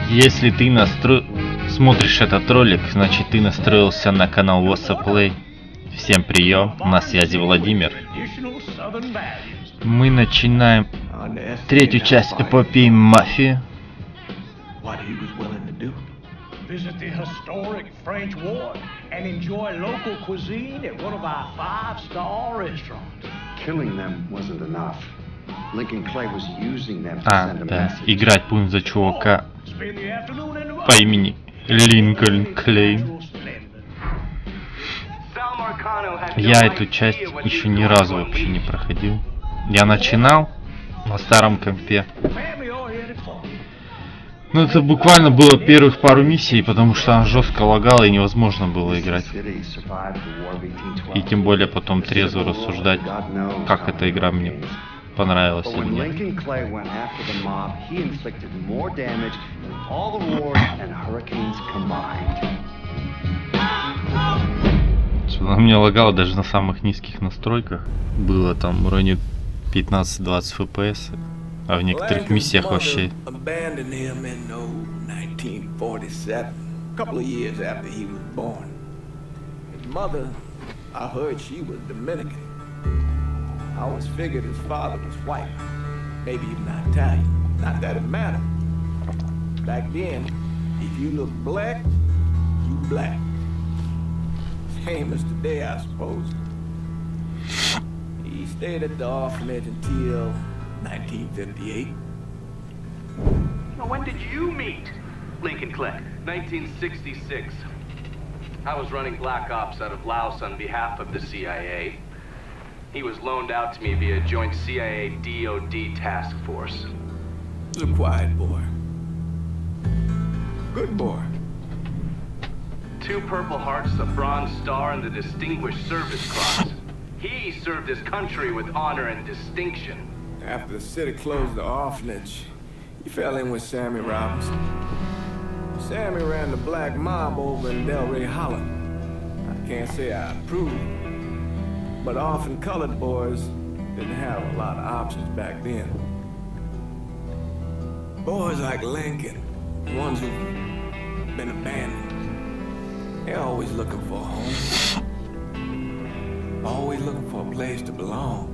Если ты смотришь этот ролик, значит ты настроился на канал VOSa Play. Всем прием, на связи Владимир. Мы начинаем третью часть эпопеи MAFIA. Visit the historic French Ward and enjoy local cuisine at one of our 5-star restaurants. Killing them wasn't enough. Lincoln Clay was using them to send a message. Играть будем за чувака по имени Линкольн Клей. Я эту часть еще ни разу вообще не проходил. Я начинал на старом компе. Ну это буквально было первых пару миссий, потому что она жестко лагала и невозможно было играть. И тем более потом трезво рассуждать, как эта игра мне понравилась или нет. Она мне лагала даже на самых низких настройках. Было там в районе 15-20 FPS. А в некоторых миссиях вообще. I always figured his father was white, maybe even Italian. Not that it mattered. Back then, if you look black, you black. Same as today, I suppose. He stayed at the orphanage until 1958. Well, when did you meet Lincoln Clay? 1966. I was running Black Ops out of Laos on behalf of the CIA. He was loaned out to me via joint CIA-DOD task force. He's a quiet boy. Good boy. 2 Purple Hearts, a Bronze Star, and the Distinguished Service Cross. He served his country with honor and distinction. After the city closed the orphanage, he fell in with Sammy Robinson. Sammy ran the black mob over in Delray Hollow. I can't say I approve, but orphan colored boys didn't have a lot of options back then. Boys like Lincoln, ones who've been abandoned, they're always looking for a home. Always looking for a place to belong.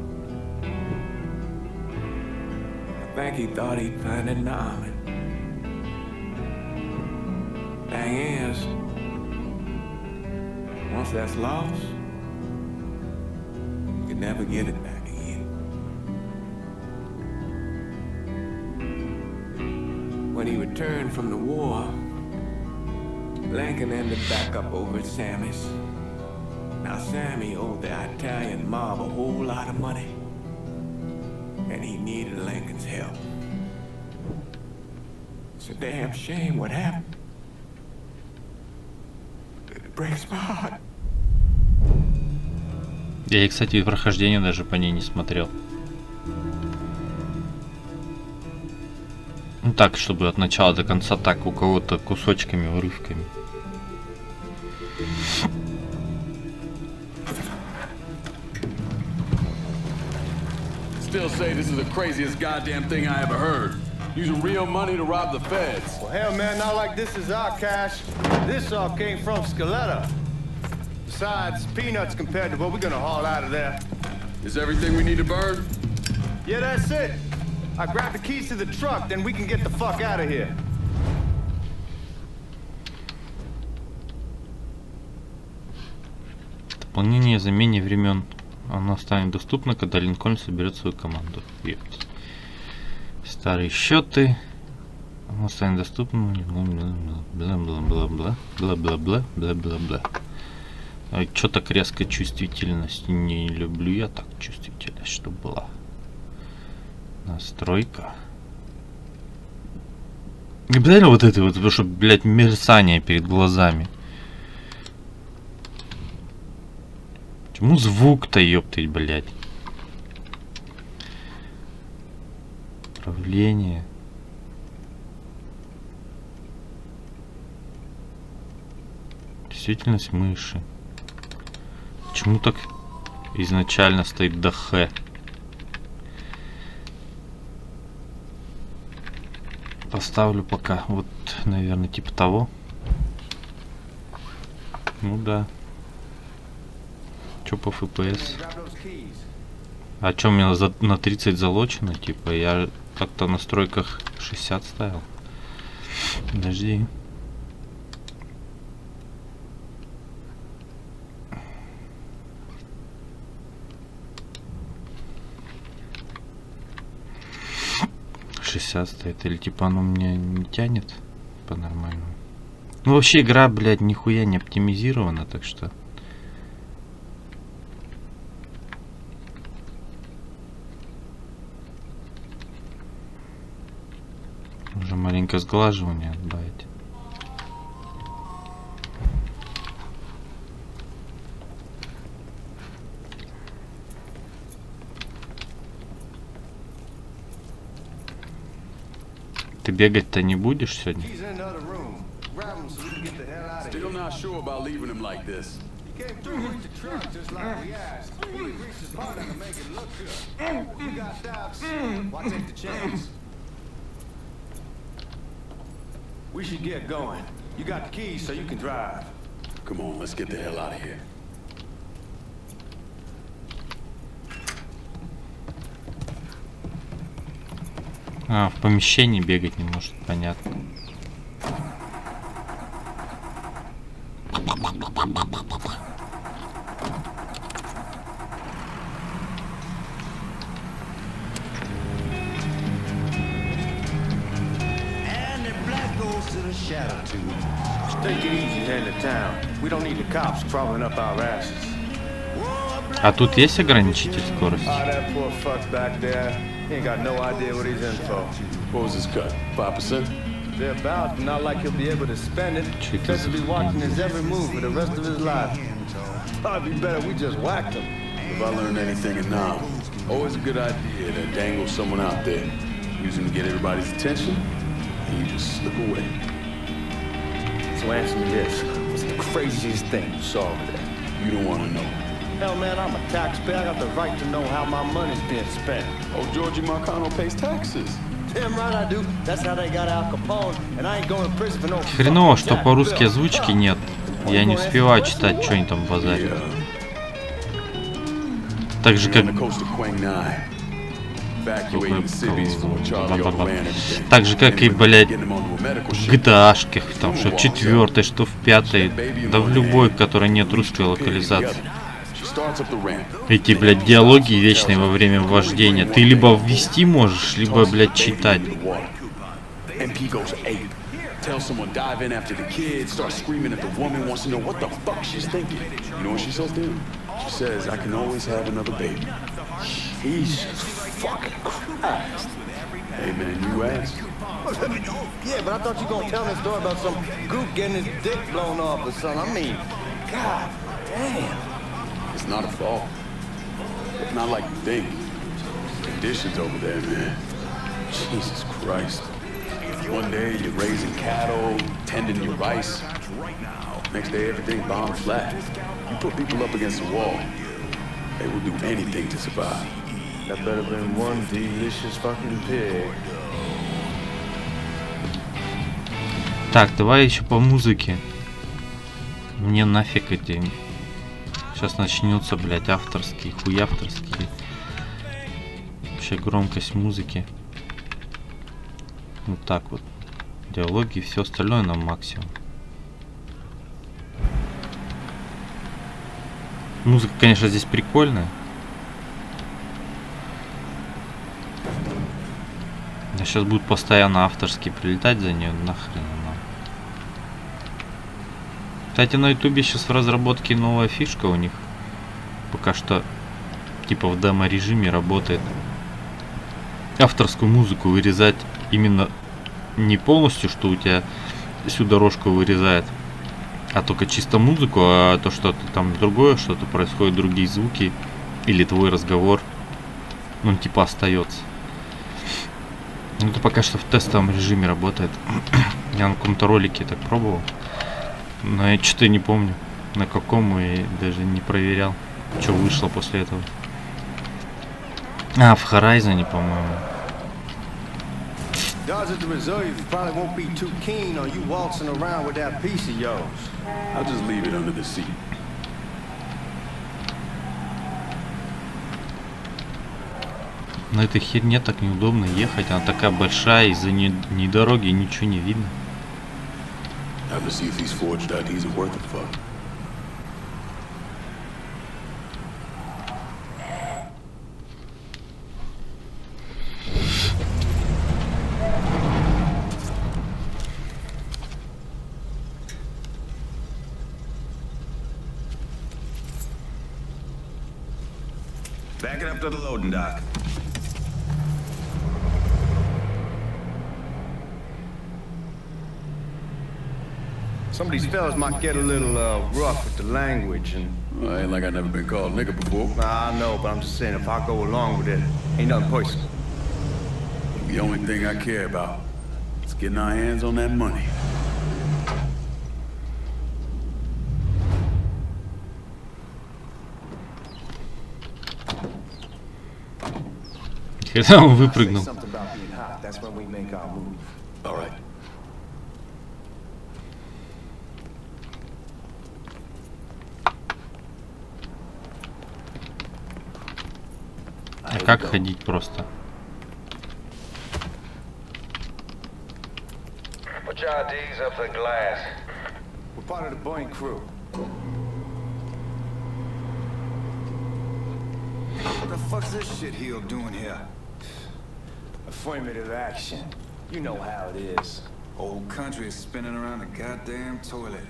I think he thought he'd find it in the army. Thing is, once that's lost, you can never get it back again. When he returned from the war, Lincoln ended back up over at Sammy's. Now Sammy owed the Italian mob a whole lot of money, and he needed Lincoln's help. It's a damn shame what happened. It breaks my heart. Я, кстати, прохождение даже по ней не смотрел. Ну так, чтобы от начала до конца, так у кого-то кусочками, урывками. Still say this is the craziest goddamn thing I ever heard. Using real money to rob the feds. Well, hell, man, not like this is our cash. This all came from Scaletta. Besides, peanuts compared to what we're gonna haul out of there. Is everything we need to burn? Yeah, that's it. I grabbed the keys to the truck, then we can get the fuck out of here. Дополнение замене времен. Оно станет доступно, когда Линкольн соберет свою команду. Ёпть. Старые счеты. Оно станет доступным. Бла-бла-бла. Бла-бла-бла. Бла-бла-бла. Чё так резко чувствительность? Не люблю я так чувствительность, чтобы была. Настройка. Не обязательно вот это вот, чтобы, блядь, мерцание перед глазами. Почему звук-то, ёптыть, блядь? Управление. Чувствительность мыши. Почему так изначально стоит до Х? Поставлю пока вот, наверное, типа того. Ну да. Чё по FPS? А чё у меня на 30 залочено? Типа я как-то в настройках 60 ставил. Подожди. Стоит, или типа оно меня не тянет по-нормальному. Ну вообще игра, блядь, нихуя не оптимизирована, так что уже маленько сглаживание добавить. Ты бегать-то не будешь сегодня? Still not sure about leaving him like this. We should get going. You got the keys so you can drive. Come on, let's get the hell out of here. А, в помещении бегать не может, понятно. And the black goes to the shadow too. Just take it easy heading to town. We don't need the cops crawling up our asses. А тут есть ограничитель скорости? Ah, that poor fuck back there. He ain't got no idea what he's in for. What was his cut? 5%? They're about, not like he'll be able to spend it. Because he'll be watching his every move for the rest of his life. Probably be better we just whacked him. If I learned anything in now, always a good idea to dangle someone out there. Use him to get everybody's attention, and you just slip away. So answer me this. What's the craziest thing you saw over there? You don't want to know. Hell, man, I'm a taxpayer. I got the right to know how my money's being spent. Oh, Georgie Marcano pays taxes. Damn right I do. That's how they got Al Capone, and I ain't going to prison for no. Хреново, что по-русски озвучки нет. Я не успеваю читать, что они там базарят. Так же как... Так же как и, блядь, в GTA-шках, там, что в 4-й, что в 5-й, да в любой, в которой нет русской локализации. Эти, блядь, диалоги вечные во время вождения. Ты либо ввести можешь, либо, блядь, читать. Tell someone dive in after the kid, start screaming at the woman, wants to know what the fuck she's thinking. You know what she says to him? She says, I can always have another baby. Jesus fucking Christ. Hey man, you asked. Yeah, but I thought you were gonna tell me a story about some gook getting his dick blown off or something. I mean, god damn. It's not a fault. Not like you think. Conditions over there, man. Jesus Christ. One day you're raising cattle, tending your rice. Next day everything bombs flat. You put people up against the wall, they will do anything to survive. That better been one delicious fucking pig. Так, давай еще по музыке. Мне нафиг эти... Сейчас начнется, блядь, авторский, хуявторский. Вообще громкость музыки. Вот так вот. Диалоги и все остальное на максимум. Музыка, конечно, здесь прикольная. А сейчас будут постоянно авторские прилетать за нее. Нахрен она. Кстати, на ютубе сейчас в разработке новая фишка у них. Пока что типа в демо-режиме работает. Авторскую музыку вырезать именно не полностью, что у тебя всю дорожку вырезает, а только чисто музыку, а то что-то там другое, что-то происходит, другие звуки или твой разговор, он типа остается. Ну, это пока что в тестовом режиме работает. Я на каком-то ролике так пробовал, но я что-то не помню, на каком, и даже не проверял. Что вышло после этого? А, в Horizon, по-моему. Guards at the reserve probably won't be too keen on you waltzing around with that piece of yours. I'll just leave it under the seat. На этой херне так неудобно ехать. Она такая большая, из-за ни дороги ничего не видно. Time to see if these forged IDs are worth a fuck. Back it up to the loading dock. Some of these fellas might get a little rough with the language and... Well, ain't like I never been called nigga before. Nah, I know, but I'm just saying if I go along with it, ain't nothing personal. The only thing I care about is getting our hands on that money. Когда он выпрыгнул. All right. А как ходить просто? Put your IDs up to the glass. We're part of the Boeing crew. What the fuck's this shitheel doing here? Affirmative action. You know how it is. Whole country is spinning around the goddamn toilet.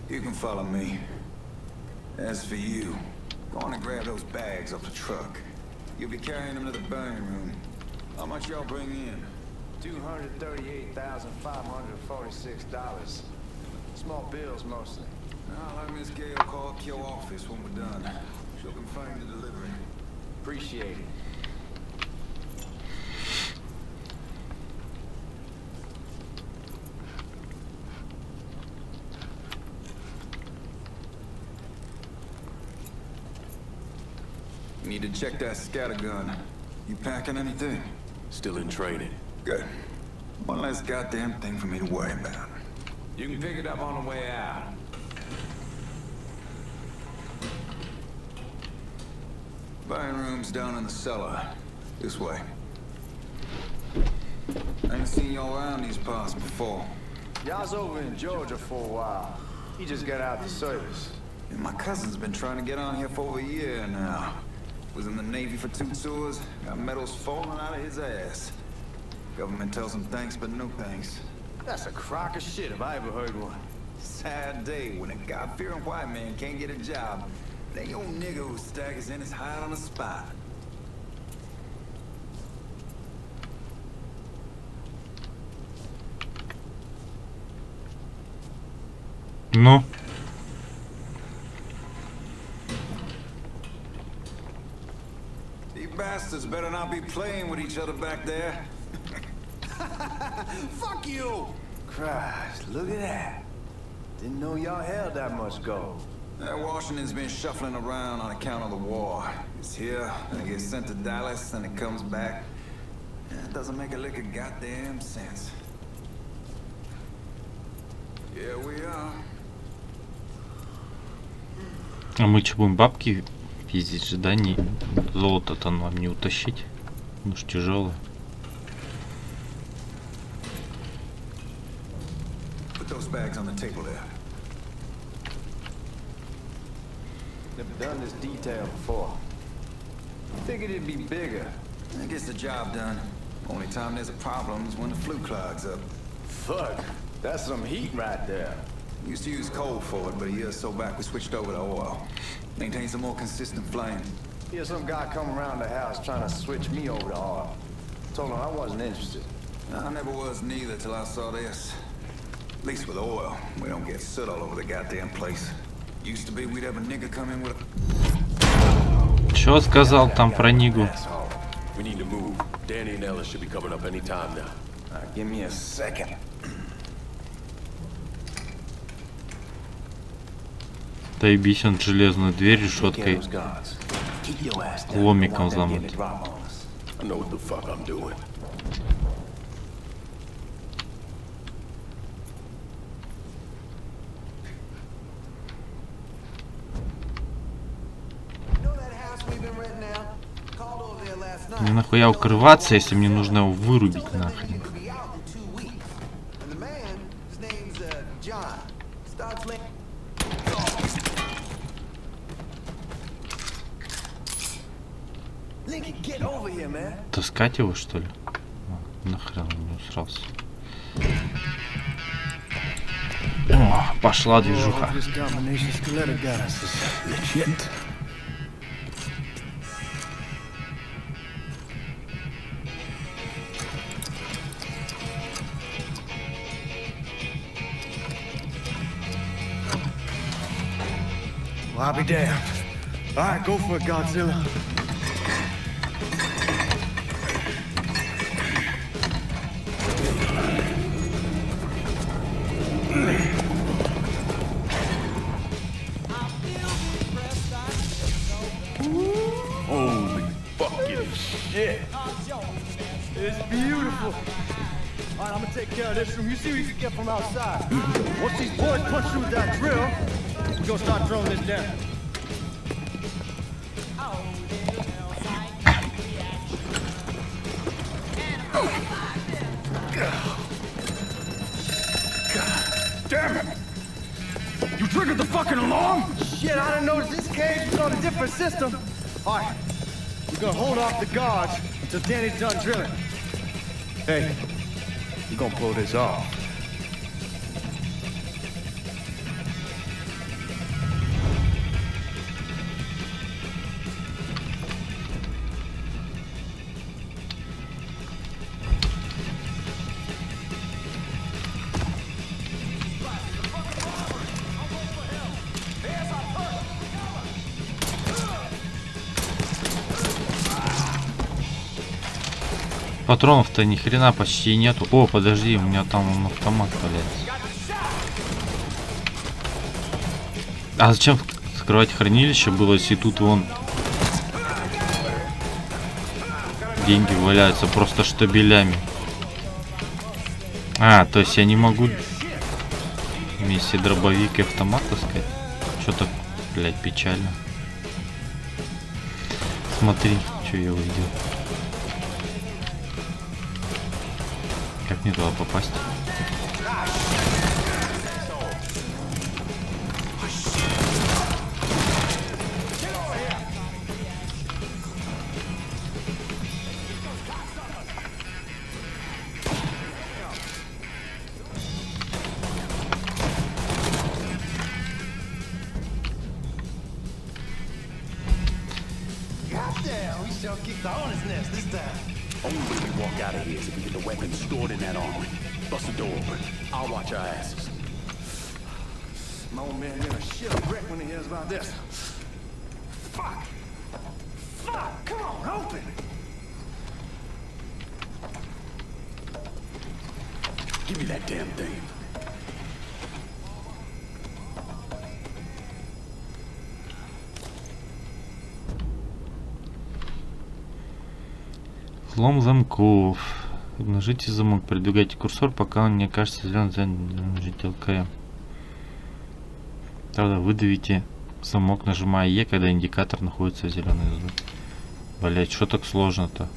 You can follow me. As for you, go on and grab those bags off the truck. You'll be carrying them to the burning room. How much y'all bring in? $238,546. Small bills mostly. I'll have Miss Gale call your office when we're done. She'll confirm the delivery. Appreciate it. Need to check that scattergun. You packing anything? Still in training. Good. One less goddamn thing for me to worry about. You can pick it up on the way out. Buying rooms down in the cellar. This way. I ain't seen y'all around these parts before. Y'all's over in Georgia for a while. He just got out the service. And my cousin's been trying to get on here for over a year now. Was in the Navy for 2 tours, got medals falling out of his ass. Government tells him thanks, but no thanks. That's a crock of shit if I ever heard one. Sad day when a God-fearing white man can't get a job. They old nigga who staggers in his hide on the spot. Ну. You bastards better not be playing with each other back there. Fuck you! Christ, look at that. Didn't know y'all held that much gold. Washington's been shuffling around on account of the war. It's here, and it gets sent to Dallas, and it comes back. It doesn't make a lick of goddamn sense. Here we are. А мы что, будем бабки пиздить же, да? Не... Золото-то нам не утащить. Ну ж тяжелое. Put those bags on the table there. Never done this detail before. Figured it'd be bigger. It gets the job done. Only time there's a problem is when the flue clogs up. Fuck, that's some heat right there. We used to use coal for it, but a year or so back we switched over to oil. Maintains a more consistent flame. Here's some guy come around the house trying to switch me over to oil. Told him I wasn't interested. I never was neither till I saw this. At least with oil, we don't get soot all over the goddamn place. Used to be we'd have a nigga come in with a... Чё сказал там про Нигу? We need to move. Danny and Ellis should be coming up any time now. Give me a second. Доебись, он железную дверь решеткой ломиком взломать. Мне нахуя укрываться, если мне нужно его вырубить нахрен? Таскать его, что ли? Нахрен он не усрался. О, пошла движуха. Well, I'll be damned. All right, go for it, Godzilla. Holy fucking shit. It's beautiful. All right, I'm gonna take care of this room. You see what you can get from outside. Once these boys punch through with that drill, we're gonna start throwing this down. Damn it! You triggered the fucking alarm? Shit, I didn't notice this cage was on a different system. All right, we're gonna hold off the guards until Danny's done drilling. Hey, we're gonna pull this off. Патронов-то ни хрена почти нету. О, подожди, у меня там автомат валяется. А зачем скрывать хранилище было, если тут вон деньги валяются просто штабелями? А, то есть я не могу вместе дробовик и автомат таскать? Что-то, блядь, печально. Смотри, что я увидел. Как мне туда попасть? Only way we walk out of here is if we get the weapons stored in that armory. Bust the door open. I'll watch our asses. My old man gonna shit a brick when he hears about this. Fuck! Fuck! Come on, open! Give me that damn thing. Взлом замков. Нажмите замок, продвигайте курсор, пока он не окажется зеленым, нажмите ЛК. Тогда выдавите замок, нажимая Е, когда индикатор находится в зеленой зоне. Блять, что так сложно-то?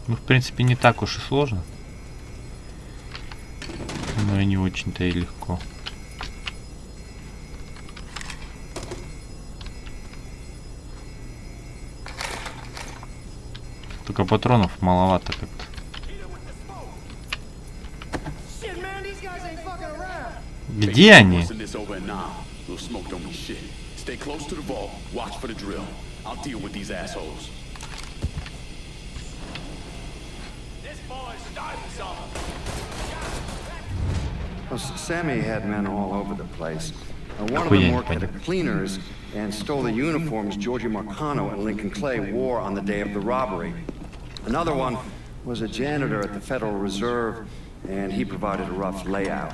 Ну, в принципе, не так уж и сложно. Но и не очень-то и легко. Только патронов маловато как-то. Где они? Well, Sammy had men all over the place. One of them worked at a cleaners and stole the uniforms Georgie Marcano and Lincoln Clay wore on the day of the robbery. Another one was a janitor at the Federal Reserve, and he provided a rough layout.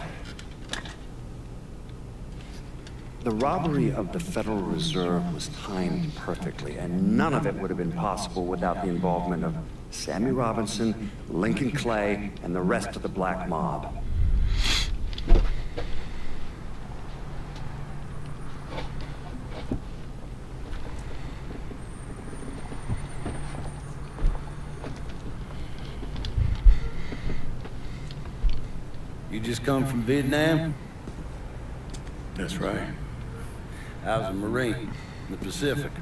The robbery of the Federal Reserve was timed perfectly, and none of it would have been possible without the involvement of Sammy Robinson, Lincoln Clay, and the rest of the black mob. You just come from Vietnam? That's right. I was a Marine in the Pacific.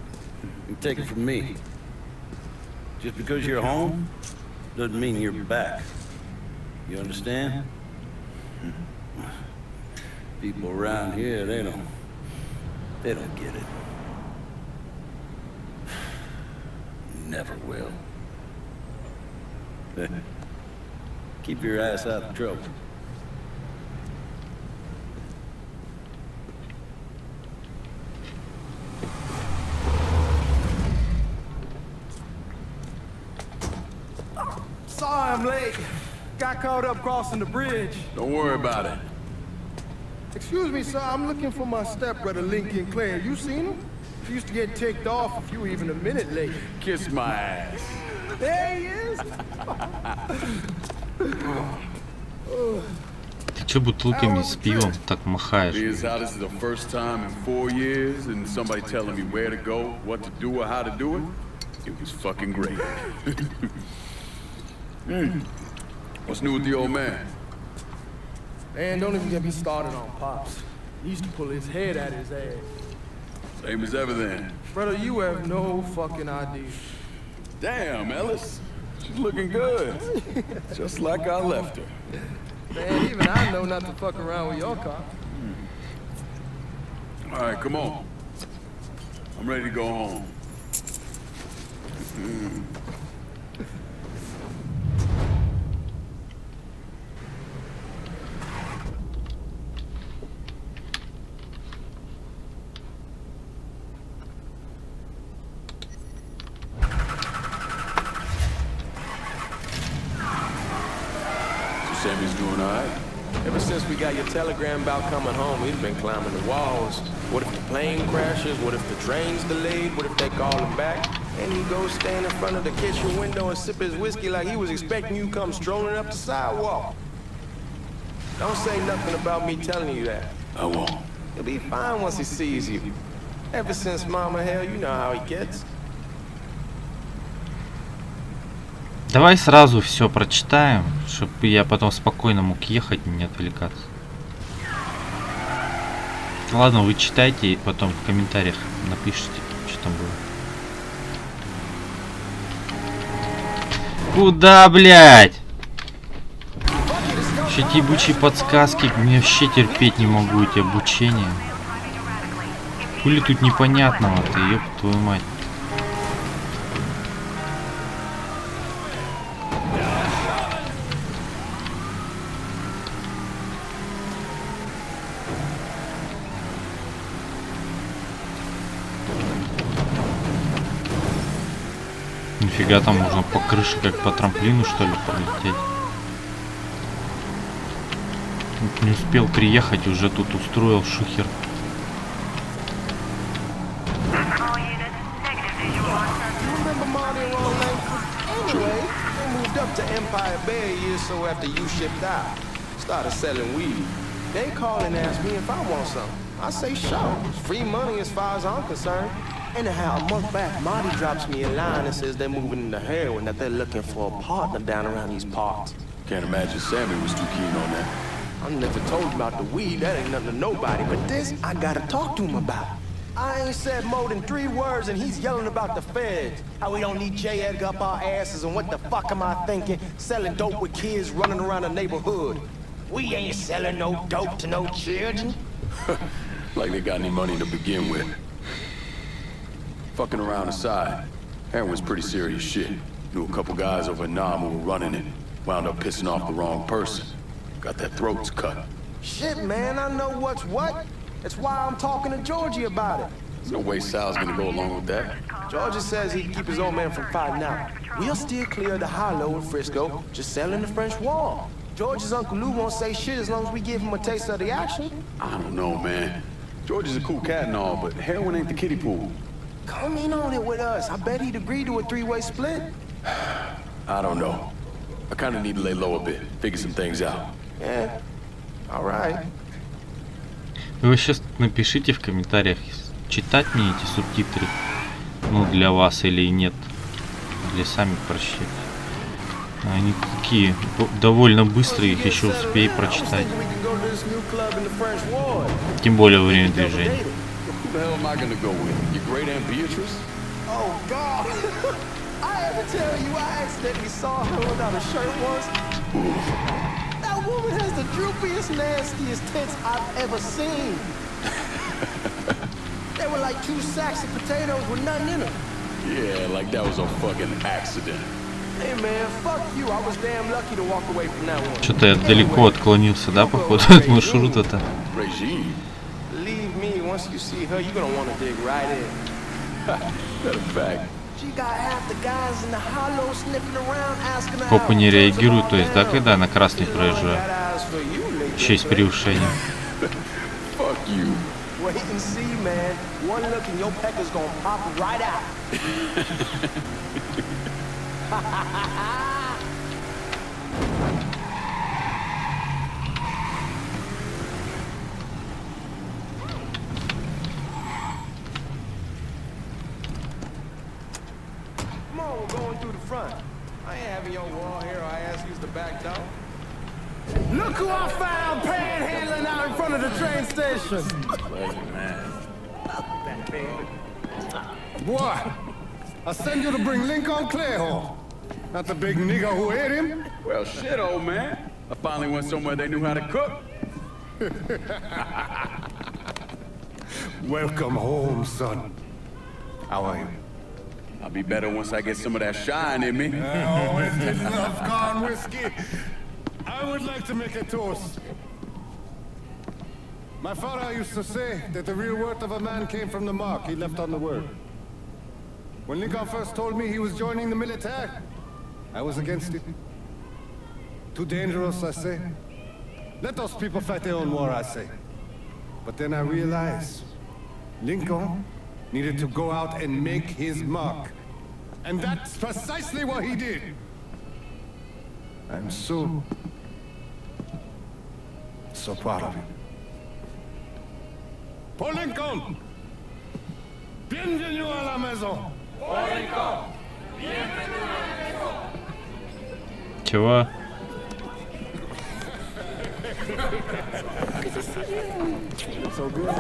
You take it from me. Just because you're home doesn't mean you're back. You understand? People around here, they don't get it. Never will. Keep your ass out of trouble. Sorry I'm late. Got caught up crossing the bridge. Don't worry about it. Excuse me, sir. I'm looking for my stepbrother, Lincoln Clay. Have you seen him? He used to get ticked off if you were even a minute late. Kiss my ass. There he is. Ты чё бутылками с пивом так махаешь? Is how this is the first time in 4 years and somebody telling me where to go, what to do, or how to do it. It was fucking great. What's new with the old man? Man, don't even get me started on Pops. He used to pull his head out his ass. Same as ever then. Brother, you have no fucking idea. Damn, Ellis. She's looking good. Just like I left her. Man, even I know not to fuck around with your car. All right, come on. I'm ready to go home. Sammy's doing all right. Ever since we got your telegram about coming home, he's been climbing the walls. What if the plane crashes? What if the train's delayed? What if they call him back? And he goes stand in front of the kitchen window and sip his whiskey like he was expecting you to come strolling up the sidewalk. Don't say nothing about me telling you that. I won't. He'll be fine once he sees you. Ever since Mama Hell, you know how he gets. Давай сразу все прочитаем, чтобы я потом спокойно мог ехать, не отвлекаться. Ладно, вы читайте и потом в комментариях напишите, что там было. Куда, блядь? Еще эти ебучие подсказки, я вообще терпеть не могу эти обучения. Хули тут непонятного-то, ёб твою мать. Нифига, там можно по крыше, как по трамплину, что ли, пролететь. Не успел приехать, уже тут устроил шухер. Started selling weed. They call and ask me if I want some. I say sure. It's free money as far as I'm concerned. Anyhow, a month back, Marty drops me a line and says they're moving into heroin, that they're looking for a partner down around these parts. Can't imagine Sammy was too keen on that. I never told him about the weed, that ain't nothing to nobody, but this, I gotta talk to him about. I ain't said more than 3 words and he's yelling about the feds. How we don't need J. Edgar up our asses and what the fuck am I thinking? Selling dope with kids running around the neighborhood. We ain't selling no dope to no children. Like they got any money to begin with. Fucking around aside, heroin's pretty serious shit. Knew a couple guys over in Nam who were running it. Wound up pissing off the wrong person. Got their throats cut. Shit, man, I know what's what. That's why I'm talking to Georgie about it. There's no way Sal's gonna go along with that. Georgie says he'd keep his old man from fighting out. We'll steer clear of the high-low in Frisco, just selling the French Wall. George's Uncle Lou won't say shit as long as we give him a taste of the action. I don't know, man. George is a cool cat and all, but heroin ain't the kiddie pool. Come in on it with us. I bet he'd agree to a three-way split. I don't know. I kind of need to lay low a bit, figure some things out. Yeah, all right. Вы сейчас напишите в комментариях, читать мне эти субтитры, ну, для вас или нет. Или сами прочтите. Они такие довольно быстрые, их еще успею прочитать. Тем более во время движения. That woman has the droopiest, nastiest tits I've ever seen. They were like 2 sacks of potatoes with nothing in them. Yeah, like that was a fucking accident. Hey man, fuck you. I was damn lucky to walk away from that one. Что-то я далеко отклонился, да, походу, от маршрута-то. Believe me, once you see her, you're gonna want to dig right in. Matter of fact. Копы не реагируют, то есть, да, когда на красный проезжаю. Еще и с превышением. Look who I found panhandling out in front of the train station. Pleasure, man. Boy, I send you to bring Lincoln Clay home. Not the big nigger who ate him. Well, shit, old man. I finally went somewhere they knew how to cook. Welcome home, son. How are you? I'll be better once I get some of that shine in me. I always get enough corn whiskey. I would like to make a toast. My father used to say that the real worth of a man came from the mark he left on the world. When Lincoln first told me he was joining the military, I was against it. Too dangerous, I say. Let those people fight their own war, I say. But then I realized Lincoln needed to go out and make his mark. And that's precisely what he did. I'm so proud of him. Paul Lincoln! Bienvenue à la maison! Paul Lincoln! Bienvenue à la maison! Чего? So good.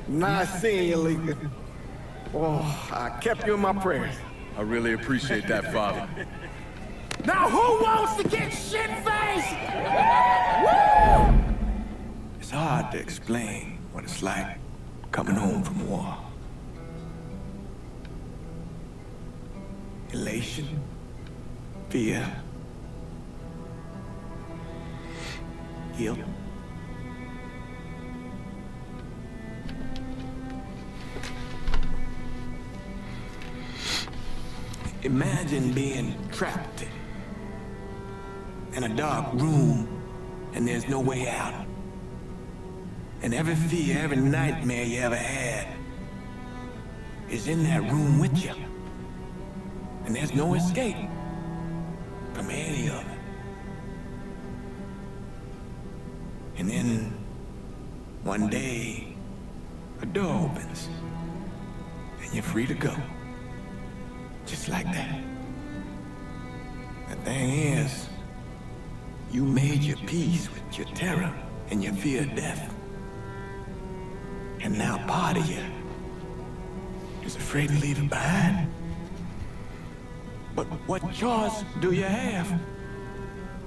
Nice seeing you, Lincoln. Oh, I kept you in my prayers. I really appreciate that, Father. Now who wants to get shit-faced? It's hard to explain what it's like coming home from war. Elation, fear, guilt. Imagine being trapped in a dark room and there's no way out. And every fear, every nightmare you ever had is in that room with you. And there's no escape from any of it. And then one day, a door opens and you're free to go. Just like that. The thing is, you made your peace with your terror and your fear of death. And now part of you is afraid to leave it behind. But what choice do you have?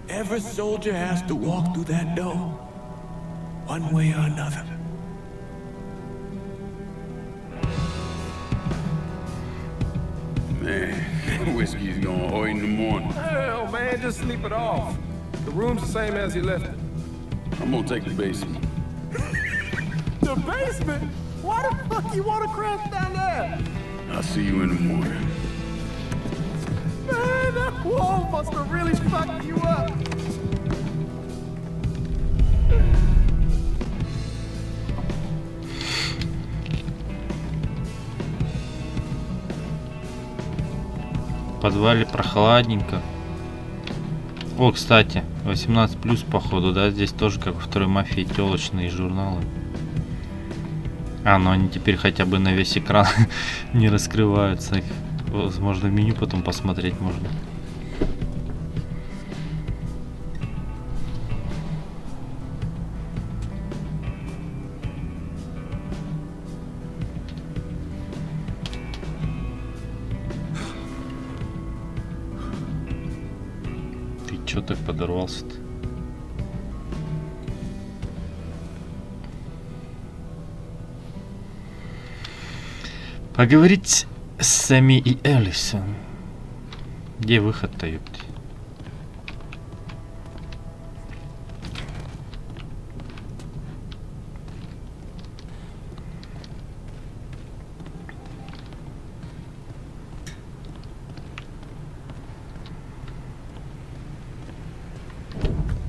Every soldier has to walk through that door, one way or another. Man, whiskey's gonna hurt in the morning. Hell, man, just sleep it off. The room's the same as you left it. I'm gonna take the basement. The basement? Why the fuck you want to crash down there? I'll see you in the morning. Man, that wall supposed to really fuck you up. В подвале прохладненько. О, кстати, 18+ походу, да? Здесь тоже, как во второй мафии, телочные журналы. А, ну они теперь хотя бы на весь экран не раскрываются. Их, возможно, в меню потом посмотреть можно. Ты чё так подорвался-то? Поговорить с Сэмми и Элисон. Где выход-то, ёпти?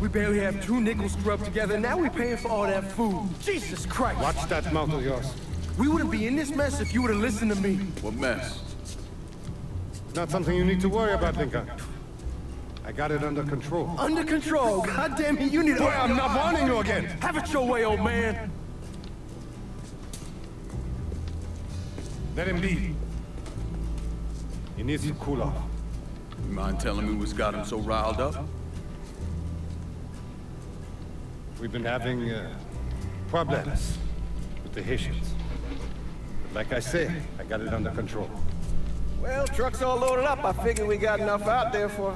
We barely have 2 nickels scrubbed together, now we're paying for all that food. Jesus Christ! Watch that mouth of yours. We wouldn't be in this mess if you would have listened to me. What mess? It's not something you need to worry about, Lincoln. I got it under control. Under control? God damn it, you need to... Boy, I'm not warning you again! Have it your way, old man. Let him be. He needs to cool off. You mind telling me what's got him so riled up? We've been having problems with the Haitians. But like I say, I got it under control. Well, truck's all loaded up. I figure we got enough out there for...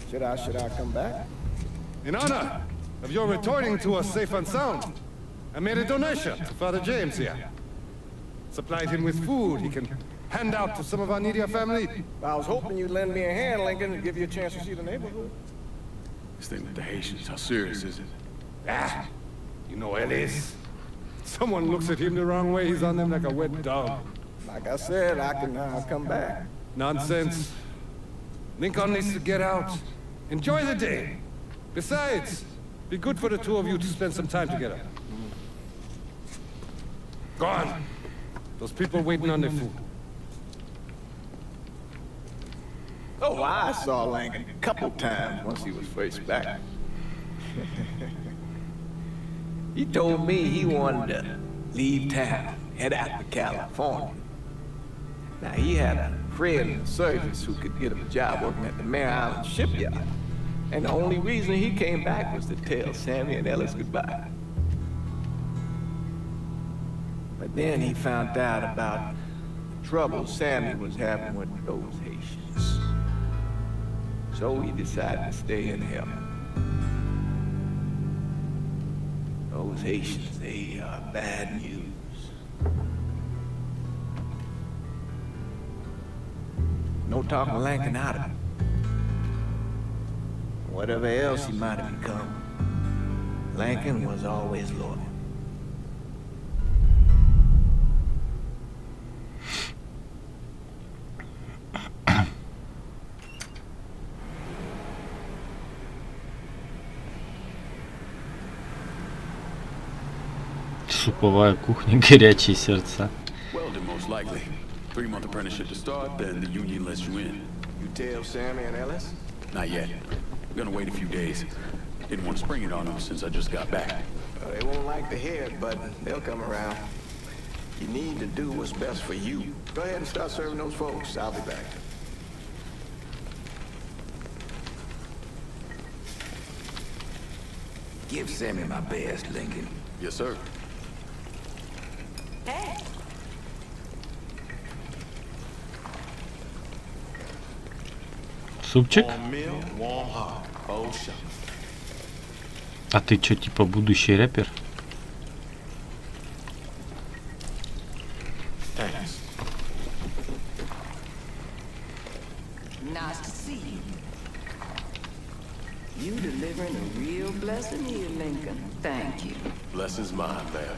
Should I come back? In honor of your returning to us safe and sound, I made a donation to Father James here. Supplied him with food he can hand out to some of our needier family. I was hoping you'd lend me a hand, Lincoln, and give you a chance to see the neighborhood. This thing with the Haitians, how serious is it? Ah, you know Ellis. Someone looks at him the wrong way, he's on them like a wet dog. Like I said, I can come back. Nonsense. Lincoln needs to get out. Enjoy the day. Besides, be good for the two of you to spend some time together. Go on. Those people waiting on their food. Oh, I saw Lincoln a couple times once he was first back. He told me he wanted to leave town, head out to California. Now, he had a friend in the service who could get him a job working at the Mare Island shipyard. And the only reason he came back was to tell Sammy and Ellis goodbye. But then he found out about the trouble Sammy was having with those Haitians. So he decided to stay and help. Those Haitians, they are bad news. No talking Lincoln out of it. Whatever else he might have become, Lincoln was always loyal. Суповая кухня, горячие сердца. Welding, most likely. 3-month apprenticeship to start, then the union lets you in. You tell Sammy and Ellis? Not yet. I'm gonna wait a few days. Didn't want to spring it on them since I just got back. They won't like to hear it, but they'll come around. You need to do what's best for you. Go ahead and start serving those folks. I'll be back. Give Sammy my best, Lincoln. Yes, sir. Hey. Супчик? Warm meal, warm heart. VOSa. А ты чё, типа будущий рэпер? Thanks. Nice to see you. You delivering a real blessing here, Lincoln. Thank you. Blessings mine, man.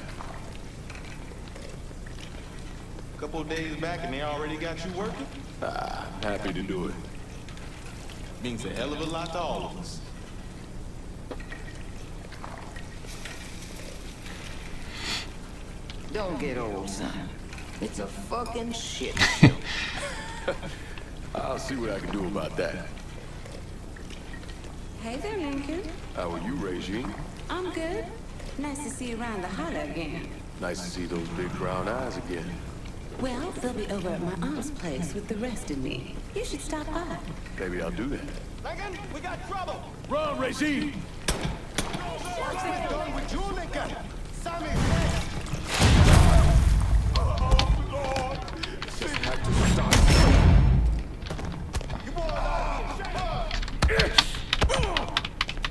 Couple of days back and they already got you working? Happy to do it. Means a hell of a lot to all of us. Don't get old, son. It's a fucking shit. I'll see what I can do about that. Hey there, Lincoln. How are you, Regine? I'm good. Nice to see you around the holler again. Nice to see those big brown eyes again. Well, they'll be over at my aunt's place with the rest of me. You should stop by. Maybe I'll do that. Lincoln, we got trouble. Run, Regine! What's going with you, Lincoln? Sammy,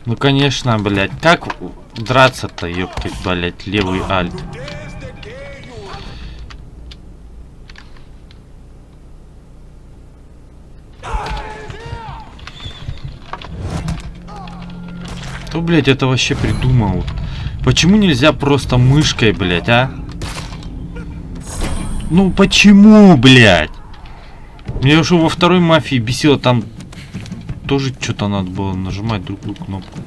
Ну конечно, блядь, как драться-то, ёптать, блядь, левый альт. Кто, блядь, это вообще придумал? Почему нельзя просто мышкой, блядь, а? Ну почему, блядь? Меня уже во второй мафии бесило, там тоже что-то надо было нажимать другую кнопку.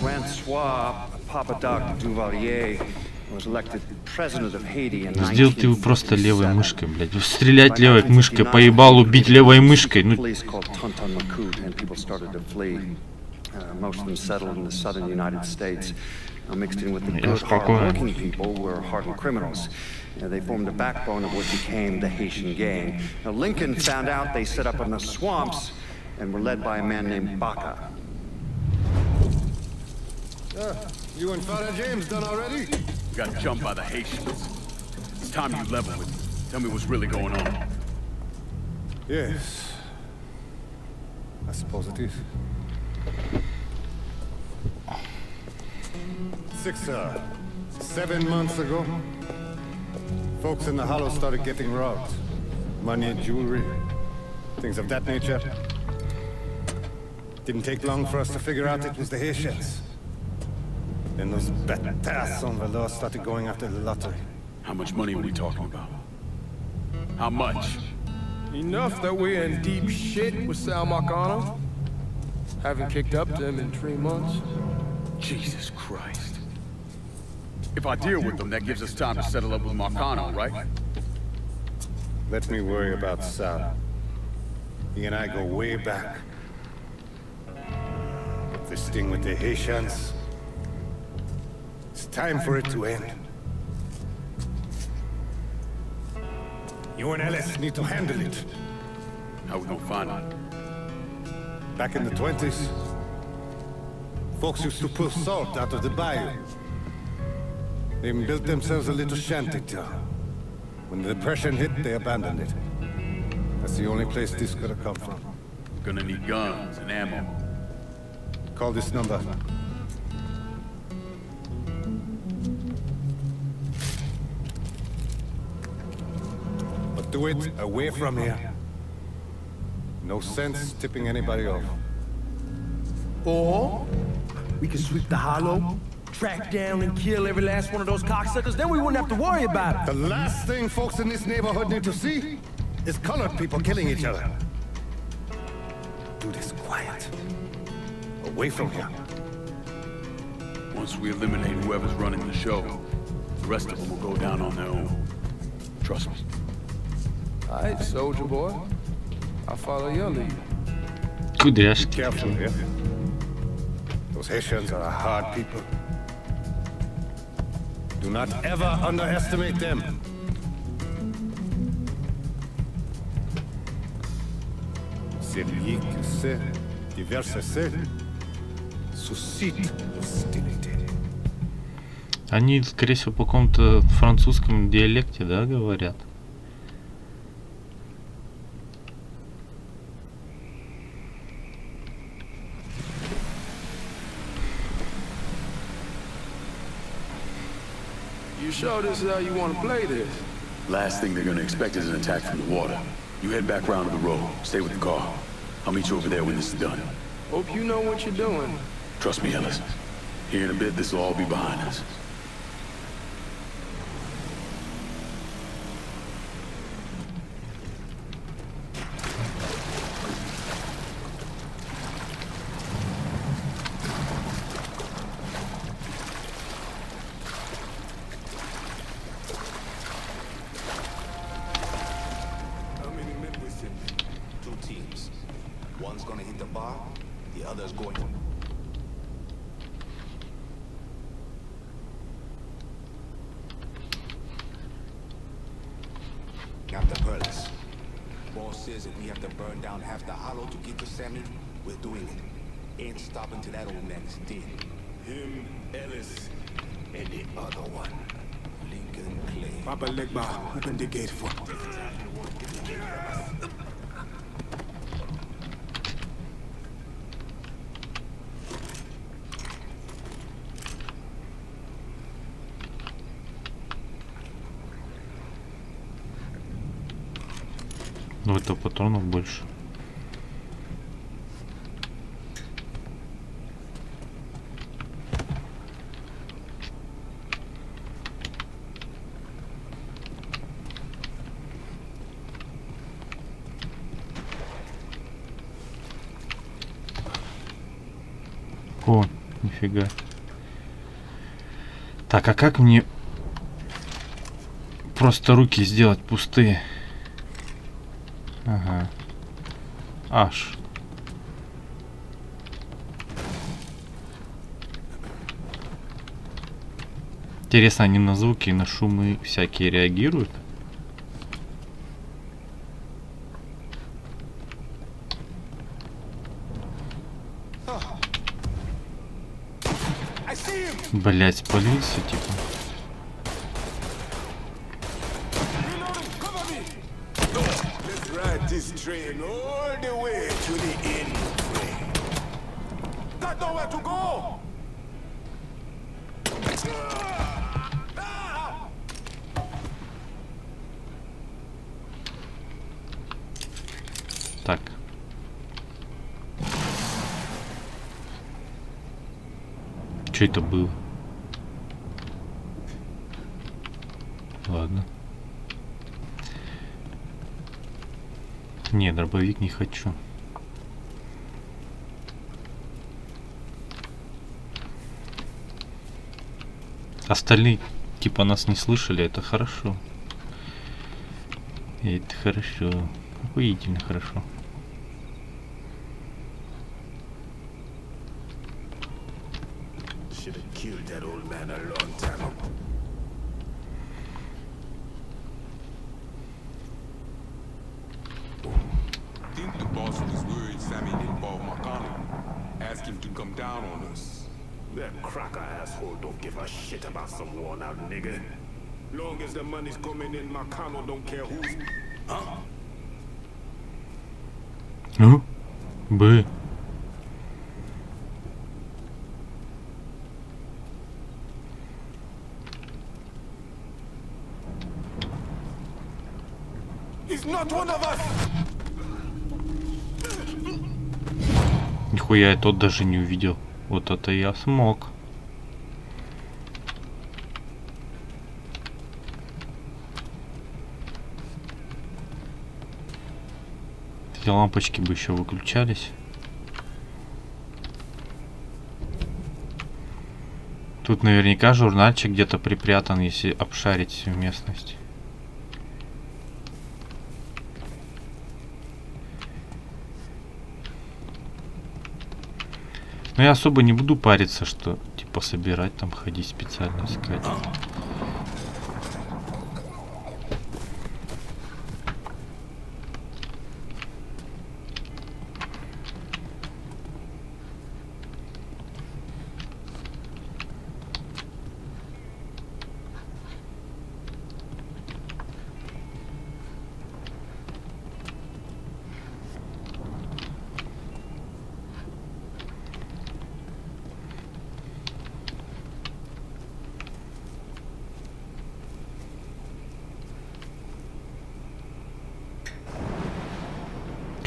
Francois Papadoc Duvalier was elected president of Haiti in Сделать его просто левой мышкой, блядь. Стрелять левой мышкой, поебал убить левой мышкой. Ну... Most of them settled in the southern United States, mixed in with the good, hard-working people who were hardened criminals. They formed the backbone of what became the Haitian gang. Now, Lincoln found out they set up in the swamps and were led by a man named Baca. You and Father James done already? We got jumped by the Haitians. It's time you level with me. Tell me what's really going on. Yes. I suppose it is. 7 months ago, folks in the Hollow started getting robbed. Money and jewelry, things of that nature. Didn't take long for us to figure out it was the Haitians. Then those bâtards on the law started going after the lottery. How much money are we talking about? How much? Enough that we're in deep shit with Sal Marcano. Haven't kicked up to him in 3 months. Jesus Christ. If I deal with them, that gives us time to settle up with Marcano, right? Let me worry about Sal. He and I go way back. But this thing with the Haitians, it's time for it to end. You and Ellis need to handle it. How we gonna find him? Back in the 20s, folks used to pull salt out of the bayou. They even built themselves a little shanty town. When the Depression hit, they abandoned it. That's the only place this could have come from. Gonna need guns and ammo. Call this number. But do it away from here. No sense tipping anybody off. Or we can sweep the Hollow, track down and kill every last one of those cocksuckers, then we wouldn't have to worry about it. The last thing folks in this neighborhood need to see is colored people killing each other. Do this quiet. Away from here. Once we eliminate whoever's running the show, the rest of them will go down on their own. Trust me. All right, soldier boy. I'll follow your lead. Кудряшки. Careful here. Those Haitians are a hard people. Do not ever underestimate them. Celui qui sait diverser suscite hostilité. Они, скорее всего, по какому-то французскому диалекте, да, говорят? You sure this is how you want to play this? Last thing they're gonna expect is an attack from the water. You head back round to the road. Stay with the car. I'll meet you over there when this is done. Hope you know what you're doing. Trust me, Ellis. Here in a bit, this will all be behind us. bar, the other's going. Captain Perlis. Boss says if we have to burn down half the hollow to get to Sammy, we're doing it. Ain't stopping till that old man is dead. Him, Ellis, and the other one. Lincoln Clay. Papa Legba, open the gate for me. Ну это патронов больше. О, нифига. Так, а как мне просто руки сделать пустые? Ага. Аж. Интересно, они на звуки и на шумы всякие реагируют? Блять, спалился типа. This train all the way to the end. Got nowhere to go. Так. Что это было? Ладно. Не, дробовик не хочу. Остальные типа нас не слышали, это хорошо. Это хорошо. Охуительно хорошо. That cracker asshole don't give a shit about some worn out nigga. Long as the money's coming in, Marcano don't care who's... Huh? Ну? Б. He's not one of us. Нихуя я тот даже не увидел. Вот это я смог. Эти лампочки бы еще выключались. Тут наверняка журнальчик где-то припрятан, если обшарить всю местность. Но я особо не буду париться, что типа собирать, там ходить специально искать.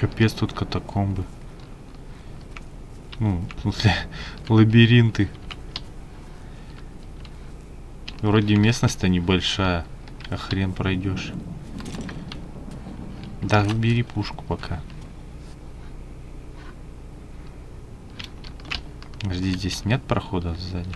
Капец, тут катакомбы. Ну, в смысле, лабиринты. Вроде местность-то небольшая, а хрен пройдешь. Да, убери пушку пока. Жди, здесь нет прохода сзади.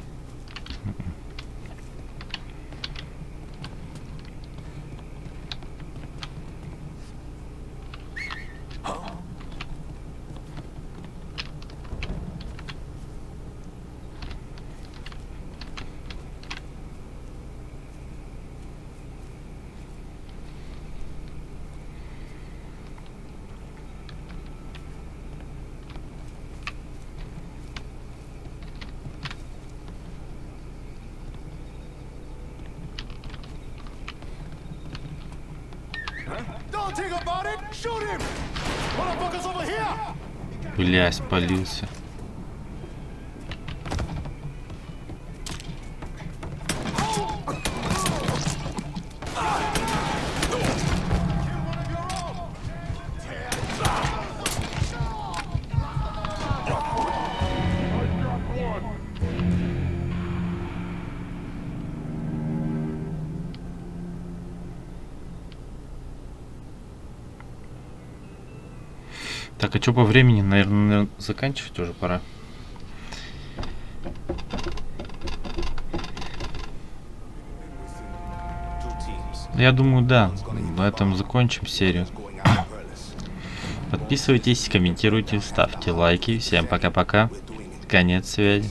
Бля, спалился. Так, а что по времени? Наверное, заканчивать уже пора. Я думаю, да. На этом закончим серию. Подписывайтесь, комментируйте, ставьте лайки. Всем пока-пока. Конец связи.